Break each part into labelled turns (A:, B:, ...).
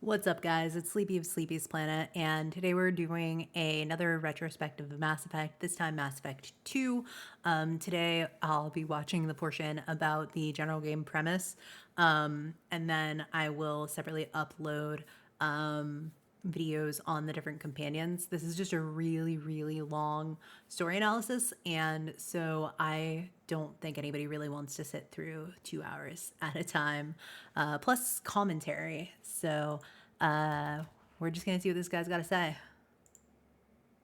A: What's up, guys? It's Sleepy of Sleepy's Planet, and today we're doing another retrospective of Mass Effect, this time Mass Effect 2. Today I'll be watching the portion about the general game premise, and then I will separately upload videos on the different companions. This is just a really, really long story analysis, and so I don't think anybody really wants to sit through 2 hours at a time, plus commentary. So we're just gonna see what this guy's got to say.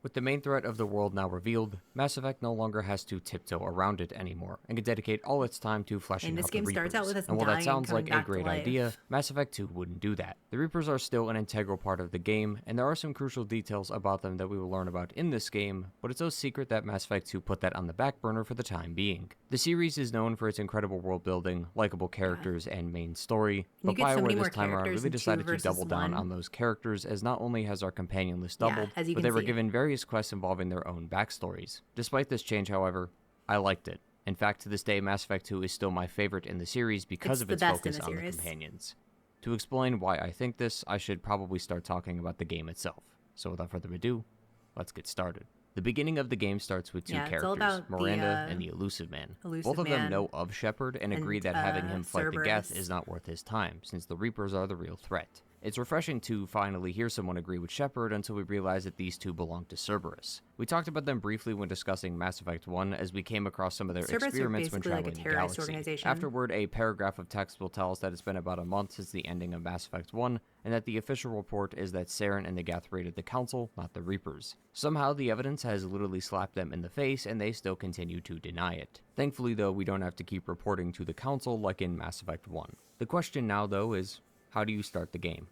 B: With the main threat of the world now revealed, Mass Effect no longer has to tiptoe around it anymore, and can dedicate all its time to fleshing
A: And this
B: out the
A: game starts out
B: Reapers.
A: with us
B: And while
A: dying
B: that sounds
A: and coming
B: like a
A: back to
B: great
A: life.
B: idea, Mass Effect 2 wouldn't do that. The Reapers are still an integral part of the game, and there are some crucial details about them that we will learn about in this game, but it's no secret that Mass Effect 2 put that on the back burner for the time being. The series is known for its incredible world building, likable characters, and main story,
A: And you
B: but
A: get so many
B: BioWare
A: more
B: this time around
A: characters
B: really
A: in 2
B: decided to
A: versus
B: double down
A: 1.
B: on those characters, as not only has our companion list doubled,
A: as you
B: but
A: can
B: they were
A: see.
B: given various quests involving their own backstories. Despite this change, however, I liked it. In fact, to this day, Mass Effect 2 is still my favorite in the series because of its focus on the companions. To explain why I think this, I should probably start talking about the game itself. So without further ado, let's get started. The beginning of the game starts with two characters, Miranda and the Elusive Man. Both of them know of Shepard and agree that having him fight the Geth is not worth his time, since the Reapers are the real threat. It's refreshing to finally hear someone agree with Shepard until we realize that these two belong to Cerberus. We talked about them briefly when discussing Mass Effect 1 as we came across some of their experiments when traveling the galaxy. Afterward, a paragraph of text will tell us that it's been about a month since the ending of Mass Effect 1, and that the official report is that Saren and the Geth raided the Council, not the Reapers. Somehow, the evidence has literally slapped them in the face, and they still continue to deny it. Thankfully, though, we don't have to keep reporting to the Council like in Mass Effect 1. The question now, though, is how do you start the game?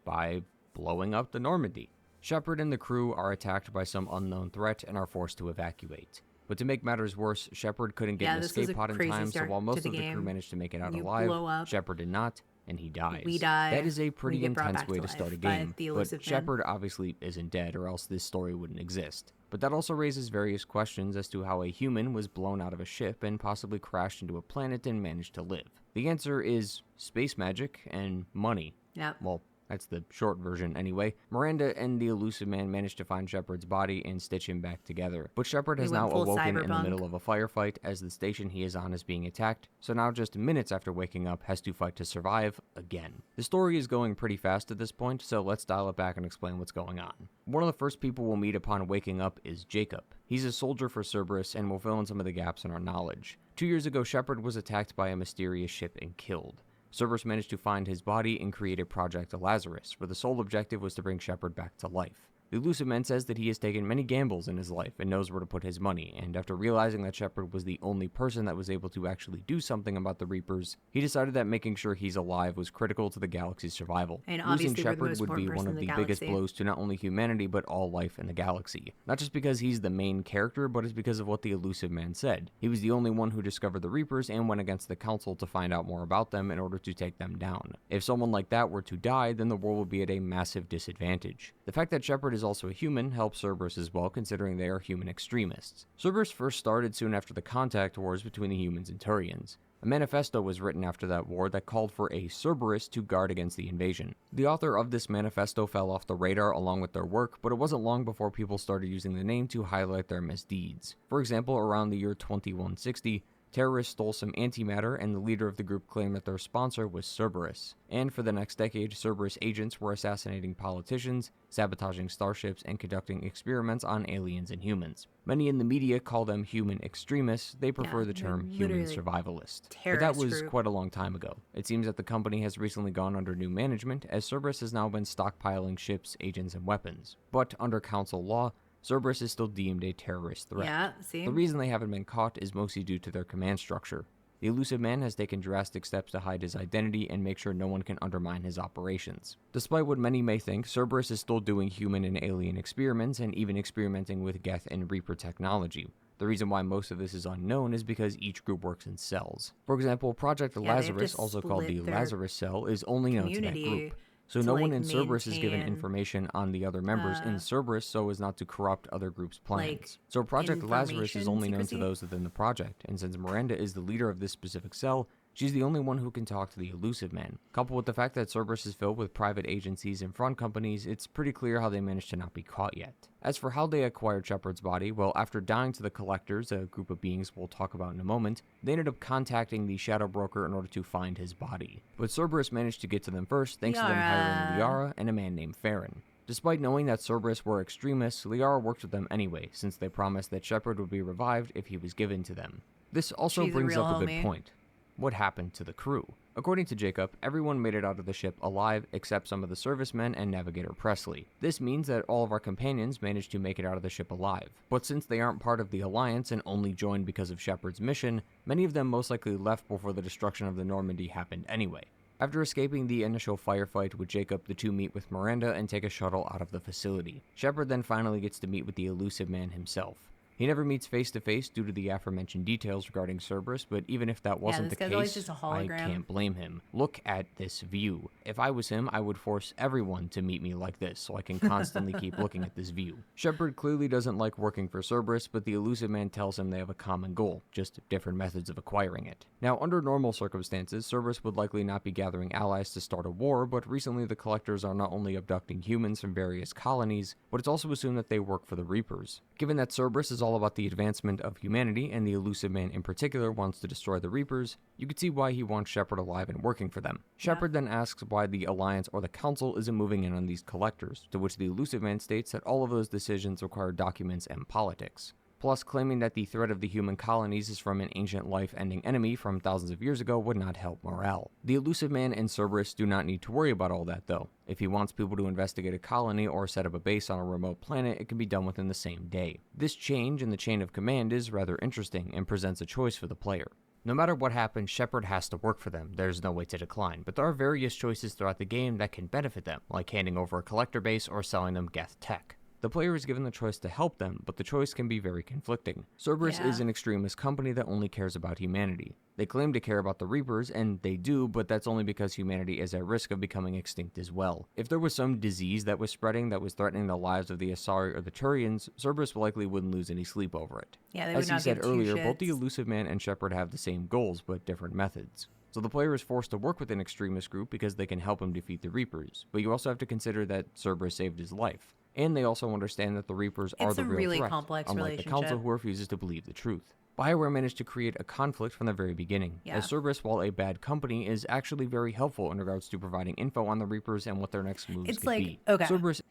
B: By blowing up the Normandy. Shepard and the crew are attacked by some unknown threat and are forced to evacuate. But to make matters worse, Shepard couldn't get an escape pod in time, so while most of the crew managed to make it out alive, Shepard did not, and he dies. That is a pretty intense way to start a game, but Shepard obviously isn't dead, or else this story wouldn't exist. But that also raises various questions as to how a human was blown out of a ship and possibly crashed into a planet and managed to live. The answer is space magic and money.
A: Yep.
B: Well, that's the short version anyway. Miranda and the Elusive Man managed to find Shepard's body and stitch him back together. But Shepard has now awoken in the middle of a firefight as the station he is on is being attacked, so now just minutes after waking up has to fight to survive again. The story is going pretty fast at this point, so let's dial it back and explain what's going on. One of the first people we'll meet upon waking up is Jacob. He's a soldier for Cerberus and will fill in some of the gaps in our knowledge. 2 years ago, Shepard was attacked by a mysterious ship and killed. Cerberus managed to find his body and created Project Lazarus, where the sole objective was to bring Shepard back to life. The Elusive Man says that he has taken many gambles in his life and knows where to put his money, and after realizing that Shepard was the only person that was able to actually do something about the Reapers, he decided that making sure he's alive was critical to the galaxy's survival.
A: And
B: losing Shepard would be one of the biggest blows to not only humanity but all life in the galaxy. Not just because he's the main character, but it's because of what the Elusive Man said. He was the only one who discovered the Reapers and went against the Council to find out more about them in order to take them down. If someone like that were to die, then the world would be at a massive disadvantage. The fact that Shepard is also a human helps Cerberus as well, considering they are human extremists. Cerberus first started soon after the contact wars between the humans and Turians. A manifesto was written after that war that called for a Cerberus to guard against the invasion. The author of this manifesto fell off the radar along with their work, but it wasn't long before people started using the name to highlight their misdeeds. For example, around the year 2160, terrorists stole some antimatter, and the leader of the group claimed that their sponsor was Cerberus. And for the next decade, Cerberus agents were assassinating politicians, sabotaging starships, and conducting experiments on aliens and humans. Many in the media call them human extremists. They prefer the term human survivalist. But that was quite a long time ago. It seems that the company has recently gone under new management, as Cerberus has now been stockpiling ships, agents, and weapons. But under Council law, Cerberus is still deemed a terrorist threat. The reason they haven't been caught is mostly due to their command structure. The Elusive Man has taken drastic steps to hide his identity and make sure no one can undermine his operations. Despite what many may think, Cerberus is still doing human and alien experiments and even experimenting with Geth and Reaper technology. The reason why most of this is unknown is because each group works in cells. For example, Project Lazarus, also called the Lazarus Cell, is only known to that group. So no one in Cerberus is given information on the other members in Cerberus so as not to corrupt other groups' plans. So Project Lazarus is only known to those within the project, and since Miranda is the leader of this specific cell, She's the only one who can talk to the Elusive Man. Coupled with the fact that Cerberus is filled with private agencies and front companies, it's pretty clear how they managed to not be caught yet. As for how they acquired Shepard's body, well, after dying to the Collectors, a group of beings we'll talk about in a moment, they ended up contacting the Shadow Broker in order to find his body. But Cerberus managed to get to them first, thanks to them hiring Liara and a man named Farron. Despite knowing that Cerberus were extremists, Liara worked with them anyway, since they promised that Shepard would be revived if he was given to them. This also brings up a good point. What happened to the crew? According to Jacob, everyone made it out of the ship alive except some of the servicemen and Navigator Presley. This means that all of our companions managed to make it out of the ship alive. But since they aren't part of the Alliance and only joined because of Shepard's mission, many of them most likely left before the destruction of the Normandy happened anyway. After escaping the initial firefight with Jacob, the two meet with Miranda and take a shuttle out of the facility. Shepard then finally gets to meet with the Elusive Man himself. He never meets face-to-face due to the aforementioned details regarding Cerberus, but even if that wasn't the case, I can't blame him. Look at this view. If I was him, I would force everyone to meet me like this, so I can constantly keep looking at this view. Shepard clearly doesn't like working for Cerberus, but the Elusive Man tells him they have a common goal, just different methods of acquiring it. Now, under normal circumstances, Cerberus would likely not be gathering allies to start a war, but recently the Collectors are not only abducting humans from various colonies, but it's also assumed that they work for the Reapers. Given that Cerberus is all about the advancement of humanity, and the Elusive Man in particular wants to destroy the Reapers, you could see why he wants Shepard alive and working for them. Shepard then asks why the Alliance or the Council isn't moving in on these Collectors, to which the Elusive Man states that all of those decisions require documents and politics. Plus, claiming that the threat of the human colonies is from an ancient life-ending enemy from thousands of years ago would not help morale. The Elusive Man and Cerberus do not need to worry about all that though. If he wants people to investigate a colony or set up a base on a remote planet, it can be done within the same day. This change in the chain of command is rather interesting and presents a choice for the player. No matter what happens, Shepard has to work for them, there's no way to decline, but there are various choices throughout the game that can benefit them, like handing over a collector base or selling them Geth tech. The player is given the choice to help them, but the choice can be very conflicting. Cerberus is an extremist company that only cares about humanity. They claim to care about the Reapers, and they do, but that's only because humanity is at risk of becoming extinct as well. If there was some disease that was spreading that was threatening the lives of the Asari or the Turians, Cerberus likely wouldn't lose any sleep over it. As he said earlier, both the Elusive Man and Shepard have the same goals, but different methods. So the player is forced to work with an extremist group because they can help him defeat the Reapers, but you also have to consider that Cerberus saved his life. And they also understand that the Reapers are the real threat, unlike the Council who refuses to believe the truth. BioWare managed to create a conflict from the very beginning, as Cerberus, while a bad company, is actually very helpful in regards to providing info on the Reapers and what their next moves could be. Cerberus...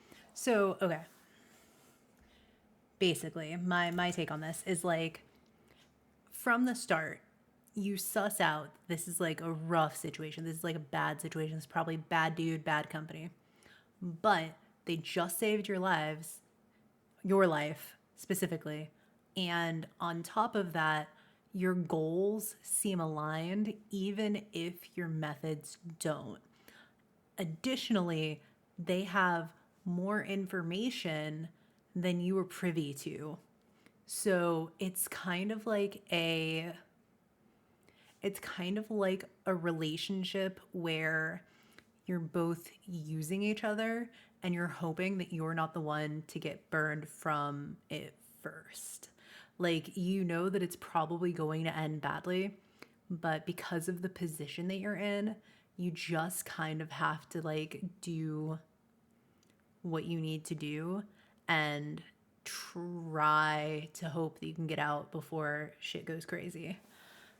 A: Basically, my take on this is like, from the start, you suss out this is like a rough situation. This is like a bad situation. It's probably bad dude, bad company. But they just saved your lives, your life specifically. And on top of that, your goals seem aligned, even if your methods don't. Additionally, they have more information than you were privy to. So it's kind of like a relationship where you're both using each other and you're hoping that you're not the one to get burned from it first. Like, you know that it's probably going to end badly, but because of the position that you're in, you just kind of have to like do what you need to do and try to hope that you can get out before shit goes crazy.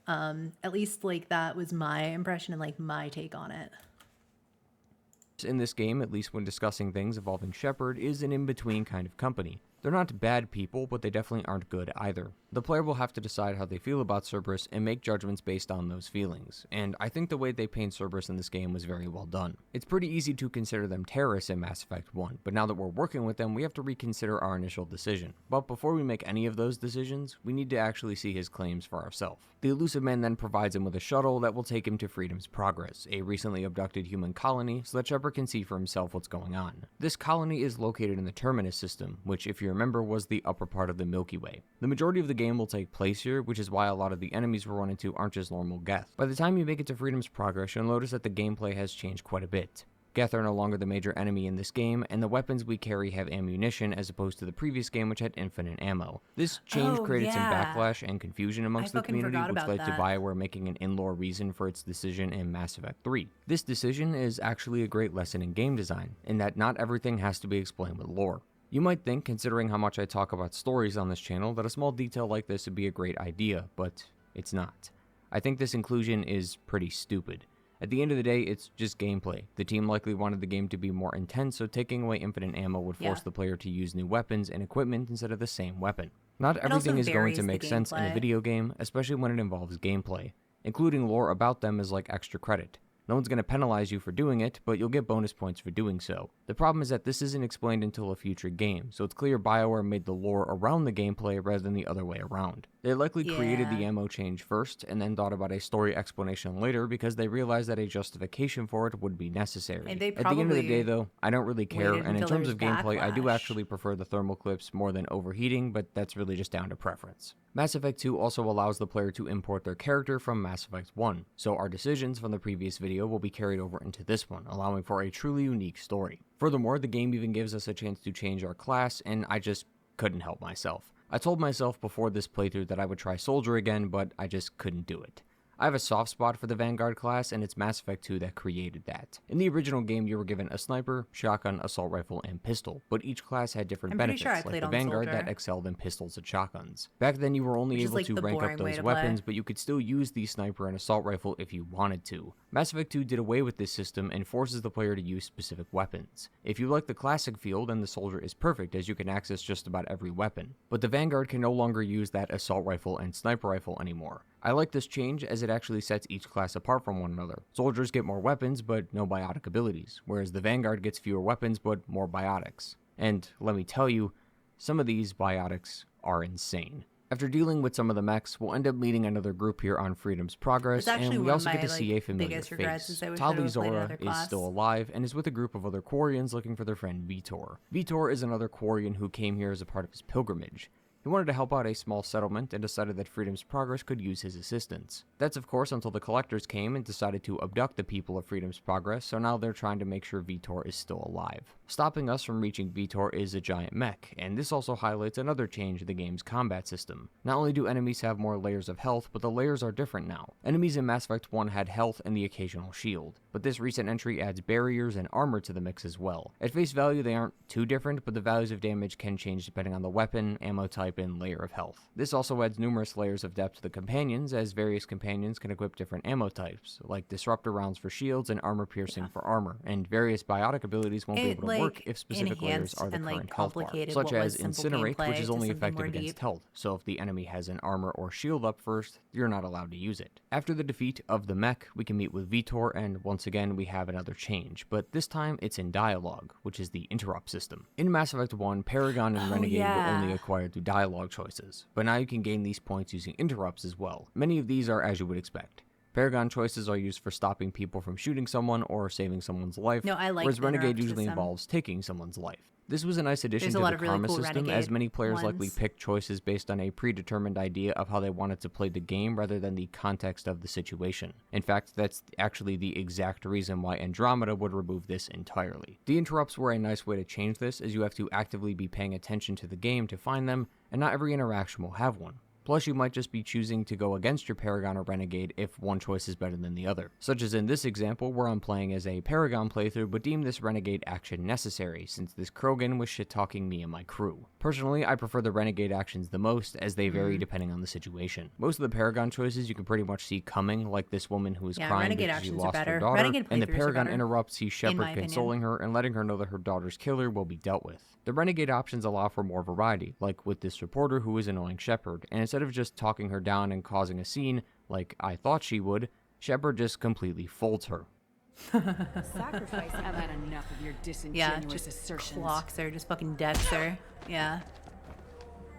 A: At least like that was my impression and like my take on it.
B: In this game, at least when discussing things involving Shepard, is an in-between kind of company. They're not bad people, but they definitely aren't good either. The player will have to decide how they feel about Cerberus and make judgments based on those feelings, and I think the way they paint Cerberus in this game was very well done. It's pretty easy to consider them terrorists in Mass Effect 1, but now that we're working with them, we have to reconsider our initial decision. But before we make any of those decisions, we need to actually see his claims for ourselves. The Elusive Man then provides him with a shuttle that will take him to Freedom's Progress, a recently abducted human colony, so that Shepard can see for himself what's going on. This colony is located in the Terminus system, which, if you remember, was the upper part of the Milky Way. The majority of the game will take place here, which is why a lot of the enemies we'll run into aren't just normal Geth. By the time you make it to Freedom's Progress, you'll notice that the gameplay has changed quite a bit. Geth are no longer the major enemy in this game, and the weapons we carry have ammunition as opposed to the previous game which had infinite ammo. This change created some backlash and confusion amongst the community, which led to BioWare making an in-lore reason for its decision in Mass Effect 3. This decision is actually a great lesson in game design, in that not everything has to be explained with lore. You might think, considering how much I talk about stories on this channel, that a small detail like this would be a great idea, but it's not. I think this inclusion is pretty stupid. At the end of the day, it's just gameplay. The team likely wanted the game to be more intense, so taking away infinite ammo would force the player to use new weapons and equipment instead of the same weapon. Not everything is going to make sense in a video game, especially when it involves gameplay. Including lore about them is like extra credit. No one's going to penalize you for doing it, but you'll get bonus points for doing so. The problem is that this isn't explained until a future game, so it's clear BioWare made the lore around the gameplay rather than the other way around. They likely created the ammo change first, and then thought about a story explanation later because they realized that a justification for it would be necessary. At the end of the day though, I don't really care, and in terms of gameplay, I do actually prefer the thermal clips more than overheating, but that's really just down to preference. Mass Effect 2 also allows the player to import their character from Mass Effect 1, so our decisions from the previous video will be carried over into this one, allowing for a truly unique story. Furthermore, the game even gives us a chance to change our class, and I just couldn't help myself. I told myself before this playthrough that I would try Soldier again, but I just couldn't do it. I have a soft spot for the Vanguard class, and it's Mass Effect 2 that created that. In the original game, you were given a sniper, shotgun, assault rifle, and pistol, but each class had different benefits, like the Vanguard that excelled in pistols and shotguns. Back then, you were only able to rank up those weapons, but you could still use the sniper and assault rifle if you wanted to. Mass Effect 2 did away with this system and forces the player to use specific weapons. If you like the classic feel, then the Soldier is perfect, as you can access just about every weapon. But the Vanguard can no longer use that assault rifle and sniper rifle anymore. I like this change as it actually sets each class apart from one another. Soldiers get more weapons, but no biotic abilities, whereas the Vanguard gets fewer weapons, but more biotics. And let me tell you, some of these biotics are insane. After dealing with some of the mechs, we'll end up meeting another group here on Freedom's Progress, and we also get to see a familiar face. Tali Zora is still alive and is with a group of other Quarians looking for their friend Vitor. Vitor is another Quarian who came here as a part of his pilgrimage. He wanted to help out a small settlement and decided that Freedom's Progress could use his assistance. That's of course until the Collectors came and decided to abduct the people of Freedom's Progress, so now they're trying to make sure Vitor is still alive. Stopping us from reaching Vitor is a giant mech, and this also highlights another change in the game's combat system. Not only do enemies have more layers of health, but the layers are different now. Enemies in Mass Effect 1 had health and the occasional shield, but this recent entry adds barriers and armor to the mix as well. At face value they aren't too different, but the values of damage can change depending on the weapon, ammo type, and layer of health. This also adds numerous layers of depth to the companions, as various companions can equip different ammo types, like disruptor rounds for shields and armor piercing for armor, and various biotic abilities won't be able to work if specific layers are the current health bar, such as Incinerate, which is only effective against health, so if the enemy has an armor or shield up first, you're not allowed to use it. After the defeat of the mech, we can meet with Vitor, and once again we have another change, but this time it's in dialogue, which is the interrupt system. In Mass Effect 1, Paragon and Renegade were only acquired through dialogue choices, but now you can gain these points using interrupts as well. Many of these are as you would expect. Paragon choices are used for stopping people from shooting someone or saving someone's life, whereas Renegade usually involves taking someone's life. This was a nice addition to the karma system, as many players likely picked choices based on a predetermined idea of how they wanted to play the game rather than the context of the situation. In fact, that's actually the exact reason why Andromeda would remove this entirely. The interrupts were a nice way to change this, as you have to actively be paying attention to the game to find them, and not every interaction will have one. Plus, you might just be choosing to go against your Paragon or Renegade if one choice is better than the other. Such as in this example, where I'm playing as a Paragon playthrough but deem this Renegade action necessary, since this Krogan was shit-talking me and my crew. Personally, I prefer the Renegade actions the most, as they vary depending on the situation. Most of the Paragon choices you can pretty much see coming, like this woman who is crying because she lost her daughter, and the Paragon interrupts sees Shepard consoling her and letting her know that her daughter's killer will be dealt with. The Renegade options allow for more variety, like with this reporter who is annoying Shepard, and instead of just talking her down and causing a scene, like I thought she would, Shepard just completely folds her.
C: Sacrifice. I've had enough of your disingenuous assertions.
A: Clocks her, just fucking decks her. Yeah.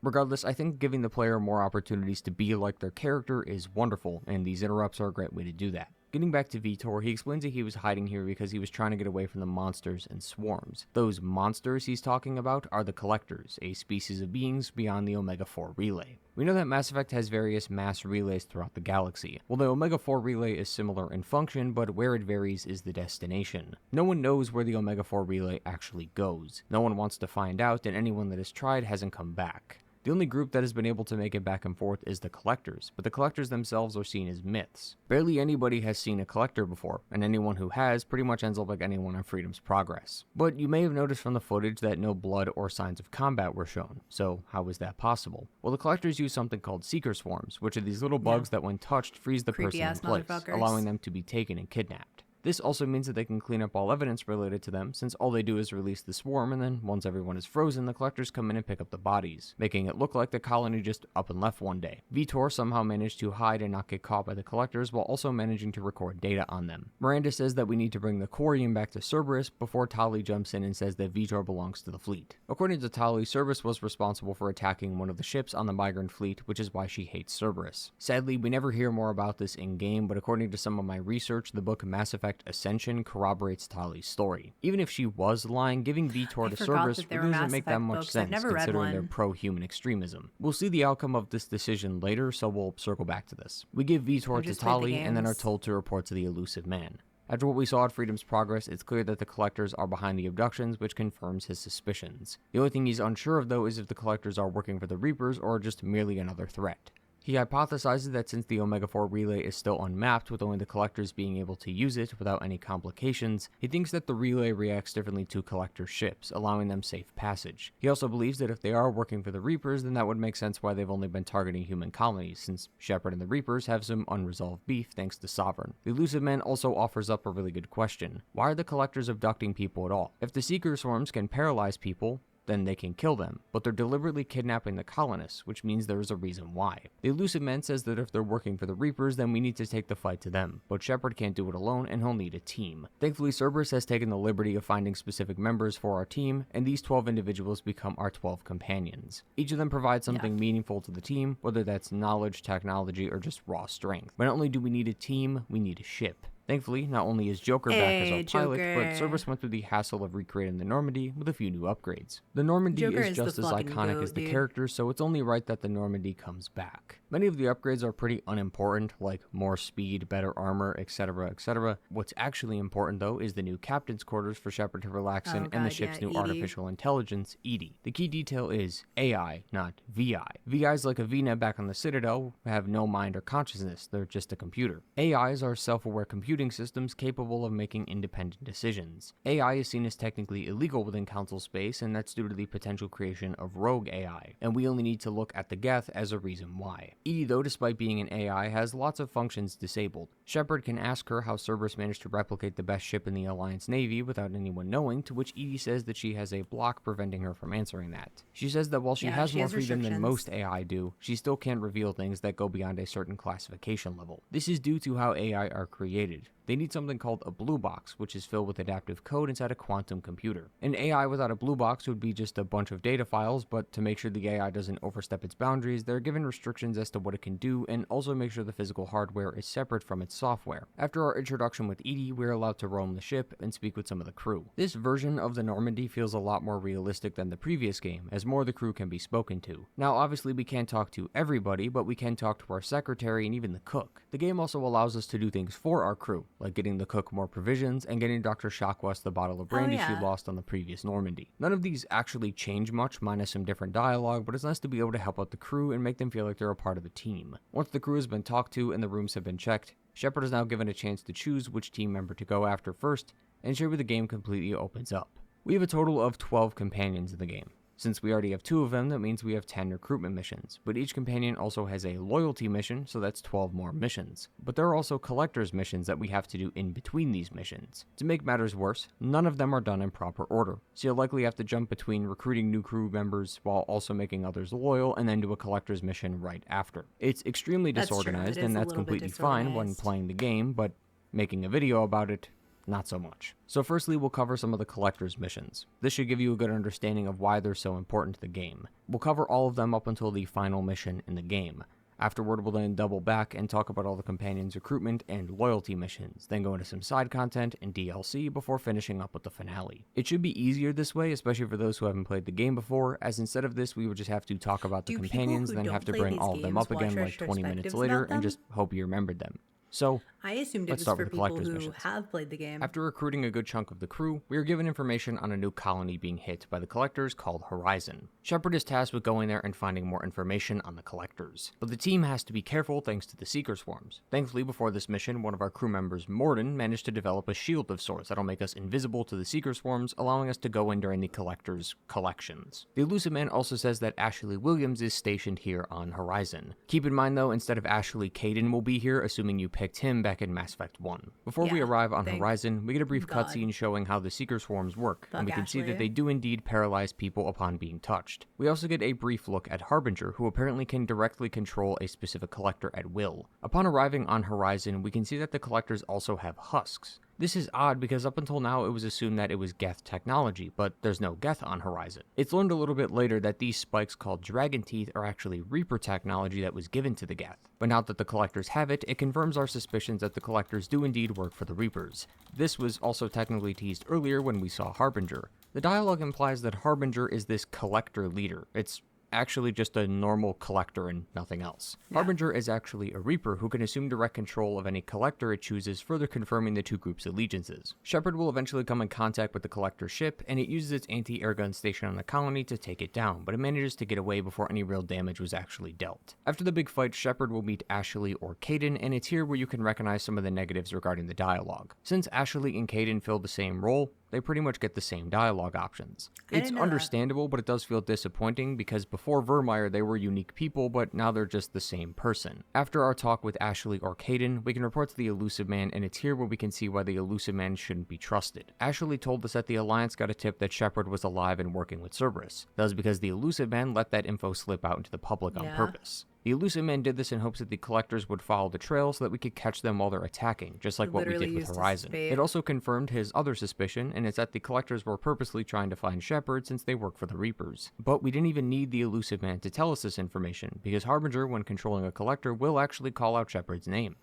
B: Regardless, I think giving the player more opportunities to be like their character is wonderful, and these interrupts are a great way to do that. Getting back to Vitor, he explains that he was hiding here because he was trying to get away from the monsters and swarms. Those monsters he's talking about are the Collectors, a species of beings beyond the Omega-4 relay. We know that Mass Effect has various mass relays throughout the galaxy. Well, the Omega-4 relay is similar in function, but where it varies is the destination. No one knows where the Omega-4 relay actually goes. No one wants to find out, and anyone that has tried hasn't come back. The only group that has been able to make it back and forth is the Collectors, but the Collectors themselves are seen as myths. Barely anybody has seen a Collector before, and anyone who has pretty much ends up like anyone on Freedom's Progress. But you may have noticed from the footage that no blood or signs of combat were shown, so how is that possible? Well, the Collectors use something called Seeker Swarms, which are these little bugs that when touched freeze the person in place, allowing them to be taken and kidnapped. This also means that they can clean up all evidence related to them, since all they do is release the swarm, and then once everyone is frozen, the Collectors come in and pick up the bodies, making it look like the colony just up and left one day. Vitor somehow managed to hide and not get caught by the Collectors, while also managing to record data on them. Miranda says that we need to bring the Quarian back to Cerberus before Tali jumps in and says that Vitor belongs to the fleet. According to Tali, Cerberus was responsible for attacking one of the ships on the migrant fleet, which is why she hates Cerberus. Sadly, we never hear more about this in-game, but according to some of my research, the book Mass Effect Ascension corroborates Tali's story. Even if she was lying, giving Vitor to Cerberus really doesn't make that much sense considering their pro-human extremism. We'll see the outcome of this decision later, so we'll circle back to this. We give Vitor to Tali and then are told to report to the elusive man. After what we saw at Freedom's Progress, it's clear that the Collectors are behind the abductions, which confirms his suspicions. The only thing he's unsure of, though, is if the Collectors are working for the Reapers or just merely another threat. He hypothesizes that since the Omega-4 relay is still unmapped, with only the Collectors being able to use it without any complications, he thinks that the relay reacts differently to Collector ships, allowing them safe passage. He also believes that if they are working for the Reapers, then that would make sense why they've only been targeting human colonies, since Shepard and the Reapers have some unresolved beef thanks to Sovereign. The elusive man also offers up a really good question. Why are the Collectors abducting people at all? If the Seeker Swarms can paralyze people, then they can kill them, but they're deliberately kidnapping the colonists, which means there is a reason why. The elusive man says that if they're working for the Reapers, then we need to take the fight to them, but Shepard can't do it alone and he'll need a team. Thankfully, Cerberus has taken the liberty of finding specific members for our team, and these 12 individuals become our 12 companions. Each of them provides something meaningful to the team, whether that's knowledge, technology, or just raw strength. But not only do we need a team, we need a ship. Thankfully, not only is Joker back as our pilot, but Cerberus went through the hassle of recreating the Normandy with a few new upgrades. The Normandy is just as iconic as the character, so it's only right that the Normandy comes back. Many of the upgrades are pretty unimportant, like more speed, better armor, etc, etc. What's actually important, though, is the new captain's quarters for Shepard to relax in, and the ship's new artificial intelligence, EDI. The key detail is AI, not VI. VIs like a VNet back on the Citadel have no mind or consciousness, they're just a computer. AIs are self-aware computing systems capable of making independent decisions. AI is seen as technically illegal within Council space, and that's due to the potential creation of rogue AI, and we only need to look at the Geth as a reason why. EDI, though, despite being an AI, has lots of functions disabled. Shepard can ask her how Cerberus managed to replicate the best ship in the Alliance Navy without anyone knowing, to which EDI says that she has a block preventing her from answering that. She says that while she has more freedom than most AI do, she still can't reveal things that go beyond a certain classification level. This is due to how AI are created. They need something called a blue box, which is filled with adaptive code inside a quantum computer. An AI without a blue box would be just a bunch of data files, but to make sure the AI doesn't overstep its boundaries, they're given restrictions as to what it can do, and also make sure the physical hardware is separate from its software. After our introduction with EDI, we're allowed to roam the ship and speak with some of the crew. This version of the Normandy feels a lot more realistic than the previous game, as more of the crew can be spoken to. Now, obviously we can't talk to everybody, but we can talk to our secretary and even the cook. The game also allows us to do things for our crew, like getting the cook more provisions and getting Dr. Shockwest the bottle of brandy she lost on the previous Normandy. None of these actually change much, minus some different dialogue, but it's nice to be able to help out the crew and make them feel like they're a part of the team. Once the crew has been talked to and the rooms have been checked, Shepard is now given a chance to choose which team member to go after first, and show where the game completely opens up. We have a total of 12 companions in the game. Since we already have 2 of them, that means we have 10 recruitment missions, but each companion also has a loyalty mission, so that's 12 more missions. But there are also collector's missions that we have to do in between these missions. To make matters worse, none of them are done in proper order, so you'll likely have to jump between recruiting new crew members while also making others loyal, and then do a collector's mission right after. It's extremely disorganized, and that's completely fine when playing the game, but making a video about it, not so much. So firstly, we'll cover some of the collector's missions. This should give you a good understanding of why they're so important to the game. We'll cover all of them up until the final mission in the game. Afterward, we'll then double back and talk about all the companions' recruitment and loyalty missions, then go into some side content and DLC before finishing up with the finale. It should be easier this way, especially for those who haven't played the game before, as instead of this we would just have to talk about the companions, then have to bring all of them up again like 20 minutes later and just hope you remembered them. So,
A: I assumed it was for people who have played the game.
B: After recruiting a good chunk of the crew, we are given information on a new colony being hit by the Collectors called Horizon. Shepard is tasked with going there and finding more information on the Collectors. But the team has to be careful thanks to the Seeker Swarms. Thankfully, before this mission, one of our crew members, Morden, managed to develop a shield of sorts that'll make us invisible to the Seeker Swarms, allowing us to go in during the Collectors' collections. The Elusive Man also says that Ashley Williams is stationed here on Horizon. Keep in mind though, instead of Ashley, Caden will be here, assuming you picked him back in Mass Effect 1. Before we arrive on Horizon, we get a brief cutscene showing how the Seeker Swarms work, and we can see that they do indeed paralyze people upon being touched. We also get a brief look at Harbinger, who apparently can directly control a specific collector at will. Upon arriving on Horizon, we can see that the collectors also have husks. This is odd because up until now it was assumed that it was Geth technology, but there's no Geth on Horizon. It's learned a little bit later that these spikes called Dragon Teeth are actually Reaper technology that was given to the Geth. But now that the Collectors have it, it confirms our suspicions that the Collectors do indeed work for the Reapers. This was also technically teased earlier when we saw Harbinger. The dialogue implies that Harbinger is this Collector leader. It's actually just a normal collector and nothing else. Harbinger is actually a Reaper who can assume direct control of any collector it chooses, further confirming the two groups' allegiances. Shepard will eventually come in contact with the collector's ship, and it uses its anti-air gun station on the colony to take it down, but it manages to get away before any real damage was actually dealt. After the big fight, Shepard will meet Ashley or Caden, and it's here where you can recognize some of the negatives regarding the dialogue. Since Ashley and Caden fill the same role, they pretty much get the same dialogue options. It's understandable, but it does feel disappointing because before Vermeer they were unique people, but now they're just the same person. After our talk with Ashley or Caden, we can report to the Elusive Man, and it's here where we can see why the Elusive Man shouldn't be trusted. Ashley told us that the Alliance got a tip that Shepard was alive and working with Cerberus. That was because the Elusive Man let that info slip out into the public on purpose. The Elusive Man did this in hopes that the Collectors would follow the trail so that we could catch them while they're attacking, just like what we did with Horizon. It also confirmed his other suspicion, and it's that the Collectors were purposely trying to find Shepard since they work for the Reapers. But we didn't even need the Elusive Man to tell us this information, because Harbinger, when controlling a Collector, will actually call out Shepard's name.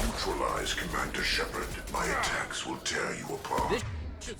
D: Neutralize Commander Shepard. My attacks will tear you apart.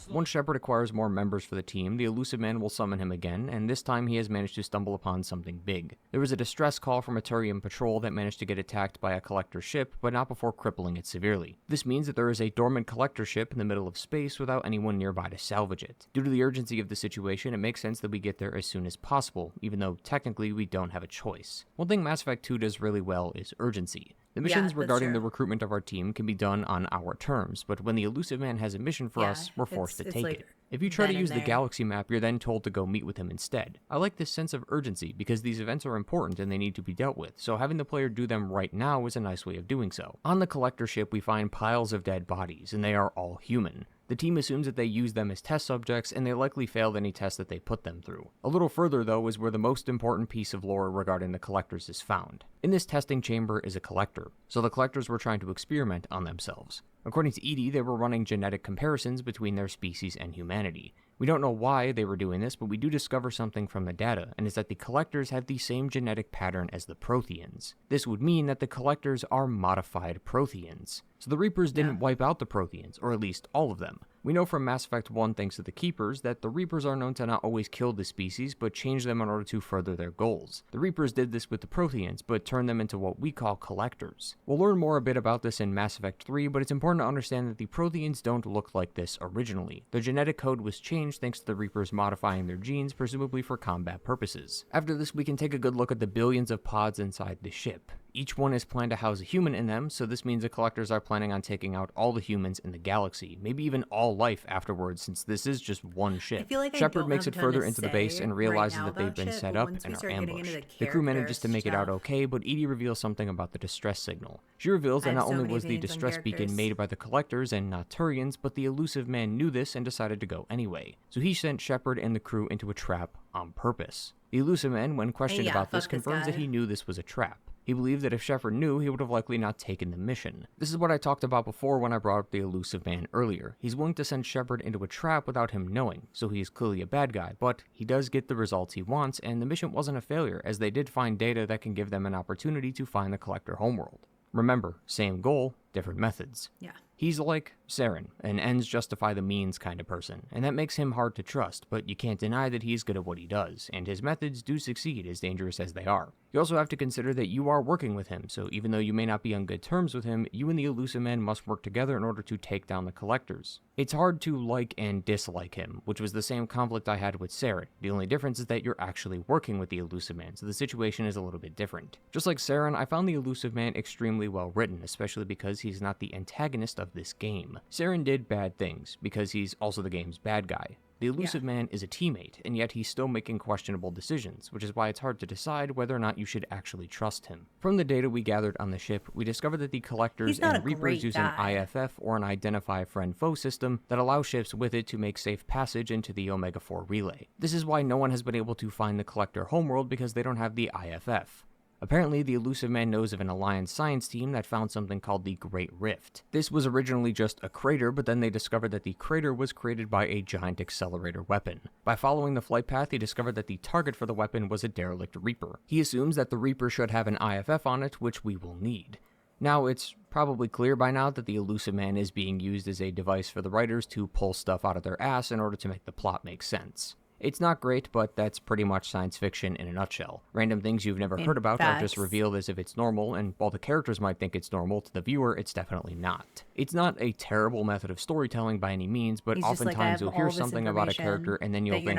B: Once Shepard acquires more members for the team, the Elusive Man will summon him again, and this time he has managed to stumble upon something big. There was a distress call from a Turian patrol that managed to get attacked by a Collector ship, but not before crippling it severely. This means that there is a dormant Collector ship in the middle of space without anyone nearby to salvage it. Due to the urgency of the situation, it makes sense that we get there as soon as possible, even though technically we don't have a choice. One thing Mass Effect 2 does really well is urgency. The missions regarding the recruitment of our team can be done on our terms, but when the Elusive Man has a mission for us, we're forced to take it. If you try to use the galaxy map, you're then told to go meet with him instead. I like this sense of urgency because these events are important and they need to be dealt with, so having the player do them right now is a nice way of doing so. On the Collector ship, we find piles of dead bodies, and they are all human. The team assumes that they use them as test subjects, and they likely failed any test that they put them through. A little further, though, is where the most important piece of lore regarding the Collectors is found. In this testing chamber is a Collector, so the Collectors were trying to experiment on themselves. According to Edie, they were running genetic comparisons between their species and humanity. We don't know why they were doing this, but we do discover something from the data, and it's that the Collectors have the same genetic pattern as the Protheans. This would mean that the Collectors are modified Protheans. So the Reapers didn't wipe out the Protheans, or at least all of them. We know from Mass Effect 1 thanks to the Keepers that the Reapers are known to not always kill the species, but change them in order to further their goals. The Reapers did this with the Protheans, but turned them into what we call Collectors. We'll learn more a bit about this in Mass Effect 3, but it's important to understand that the Protheans don't look like this originally. Their genetic code was changed thanks to the Reapers modifying their genes, presumably for combat purposes. After this, we can take a good look at the billions of pods inside the ship. Each one is planned to house a human in them, so this means the Collectors are planning on taking out all the humans in the galaxy, maybe even all life afterwards, since this is just one ship. Shepard makes it further into the base and realizes that they've been set up and are ambushed. The crew manages to make it out okay, but Edie reveals something about the distress signal. She reveals that not only was the distress beacon made by the Collectors and not Turians, but the Elusive Man knew this and decided to go anyway. So he sent Shepard and the crew into a trap on purpose. The Elusive Man, when questioned about this, confirms that he knew this was a trap. He believed that if Shepard knew, he would have likely not taken the mission. This is what I talked about before when I brought up the elusive man earlier. He's willing to send Shepard into a trap without him knowing, so he is clearly a bad guy, but he does get the results he wants, and the mission wasn't a failure, as they did find data that can give them an opportunity to find the Collector homeworld. Remember, same goal, different methods.
A: Yeah.
B: He's like Saren, an ends justify the means kind of person, and that makes him hard to trust, but you can't deny that he's good at what he does, and his methods do succeed, as dangerous as they are. You also have to consider that you are working with him, so even though you may not be on good terms with him, you and the elusive man must work together in order to take down the Collectors. It's hard to like and dislike him, which was the same conflict I had with Saren. The only difference is that you're actually working with the elusive man, so the situation is a little bit different. Just like Saren, I found the elusive man extremely well written, especially because he's not the antagonist of this game. Saren did bad things, because he's also the game's bad guy. The elusive man is a teammate, and yet he's still making questionable decisions, which is why it's hard to decide whether or not you should actually trust him. From the data we gathered on the ship, we discovered that the Collectors and Reapers use an IFF, or an Identify Friend Foe system, that allows ships with it to make safe passage into the Omega-4 relay. This is why no one has been able to find the Collector homeworld, because they don't have the IFF. Apparently, the elusive man knows of an Alliance science team that found something called the Great Rift. This was originally just a crater, but then they discovered that the crater was created by a giant accelerator weapon. By following the flight path, he discovered that the target for the weapon was a derelict Reaper. He assumes that the Reaper should have an IFF on it, which we will need. Now, it's probably clear by now that the elusive man is being used as a device for the writers to pull stuff out of their ass in order to make the plot make sense. It's not great, but that's pretty much science fiction in a nutshell. Random things you've never heard about are just revealed as if it's normal, and while the characters might think it's normal, to the viewer, it's definitely not. It's not a terrible method of storytelling by any means, but oftentimes you'll hear something about a character and then you'll think,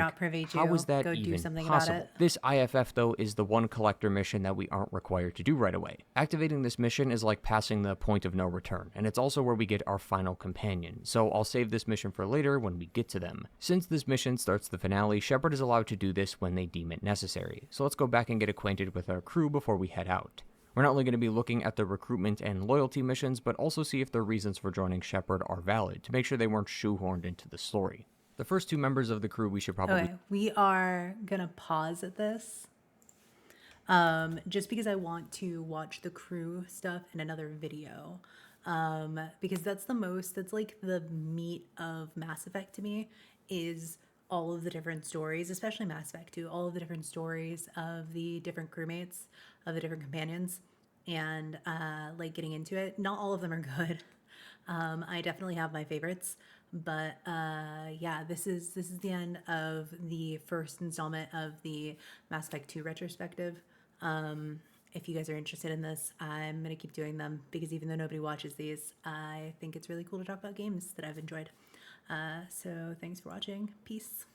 B: how is that even possible? This IFF, though, is the one Collector mission that we aren't required to do right away. Activating this mission is like passing the point of no return, and it's also where we get our final companion, so I'll save this mission for later when we get to them. Since this mission starts the finale, Shepard is allowed to do this when they deem it necessary, so let's go back and get acquainted with our crew before we head out. We're not only going to be looking at the recruitment and loyalty missions, but also see if their reasons for joining Shepard are valid, to make sure they weren't shoehorned into the story. The first two members of the crew we should probably...
A: Okay, we are going to pause at this, just because I want to watch the crew stuff in another video. Because that's like the meat of Mass Effect to me, is all of the different stories, especially Mass Effect 2, all of the different stories of the different crewmates, of the different companions, and like getting into it. Not all of them are good. I definitely have my favorites, but yeah, this is the end of the first installment of the Mass Effect 2 retrospective. If you guys are interested in this, I'm going to keep doing them, because even though nobody watches these, I think it's really cool to talk about games that I've enjoyed. So thanks for watching. Peace.